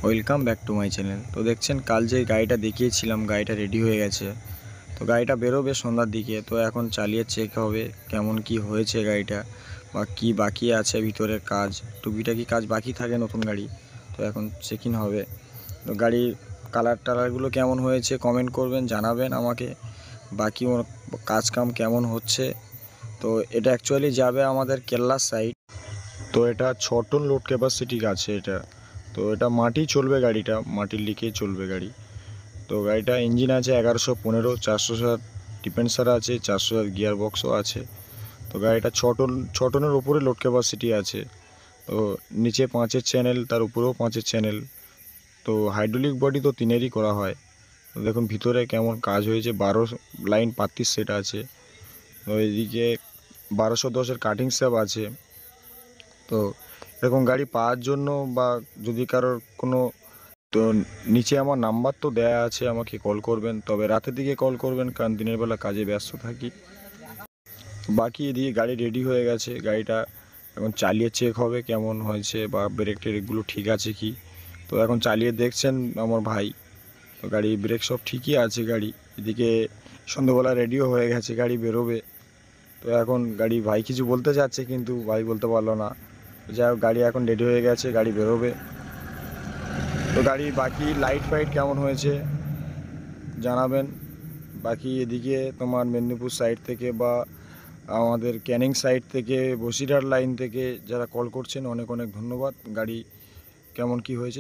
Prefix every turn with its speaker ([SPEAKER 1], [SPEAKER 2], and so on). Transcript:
[SPEAKER 1] Welcome back to my channel. তো দেখছেন কাল যে গাড়িটা দেখিয়েছিলাম, গাড়িটা রেডি হয়ে গেছে। তো গাড়িটা বেরোবে সন্ধ্যার দিকে। তো এখন চালিয়ে চেক হবে কেমন কি হয়েছে গাড়িটা, বা কি বাকি আছে ভিতরের কাজ, টুকিটাকি কাজ বাকি থাকে নতুন গাড়ি। তো এখন চেকিং হবে। তো গাড়ির কালার টালারগুলো কেমন হয়েছে কমেন্ট করবেন, জানাবেন আমাকে। বাকি কাজ কাম কেমন হচ্ছে। তো এটা অ্যাকচুয়ালি যাবে আমাদের কেল্লা সাইড। তো এটা 6 টন লোড ক্যাপাসিটি আছে এটা। তো এটা মাটি চলবে, গাড়িটা মাটির লিকে চলবে গাড়ি। তো গাড়িটা ইঞ্জিন আছে 1115, 407 ডিপেন্সার আছে, 407 গিয়ার বক্সও আছে। তো গাড়িটা 6 টনের উপরে লোড ক্যাপাসিটি আছে। তো নিচে 5-এর চ্যানেল, তার উপরেও 5-এর চ্যানেল। তো হাইড্রোলিক বডি তো 3-এরই করা হয়। তো দেখুন ভিতরে কেমন কাজ হয়েছে। 12 লাইন পাত্তির সেট আছে। তো এদিকে 1210-এর কাটিং স্যাপ আছে। তো এরকম গাড়ি পাওয়ার জন্য বা যদি কারোর কোনো, তো নিচে আমার নাম্বার তো দেয়া আছে, আমাকে কল করবেন। তবে রাতের দিকে কল করবেন, কারণ দিনের বেলা কাজে ব্যস্ত থাকি। বাকি এদিকে গাড়ি রেডি হয়ে গেছে। গাড়িটা এখন চালিয়ে চেক হবে কেমন হয়েছে, বা ব্রেক টেরেকগুলো ঠিক আছে কি। তো এখন চালিয়ে দেখছেন আমার ভাই। তো গাড়ি ব্রেক সব ঠিকই আছে গাড়ি। এদিকে সন্ধ্যাবেলা রেডিও হয়ে গেছে, গাড়ি বেরোবে। তো এখন গাড়ি ভাই কিছু বলতে চাচ্ছে কিন্তু ভাই বলতে পারলো না। যাই হোক, গাড়ি এখন রেডি হয়ে গেছে, গাড়ি বেরোবে। তো গাড়ির বাকি লাইট ফাইট কেমন হয়েছে জানাবেন। বাকি এদিকে তোমার মেদিনীপুর সাইড থেকে বা আমাদের ক্যানিং সাইড থেকে, বসিরহাট লাইন থেকে যারা কল করছেন, অনেক অনেক ধন্যবাদ। গাড়ি কেমন কি হয়েছে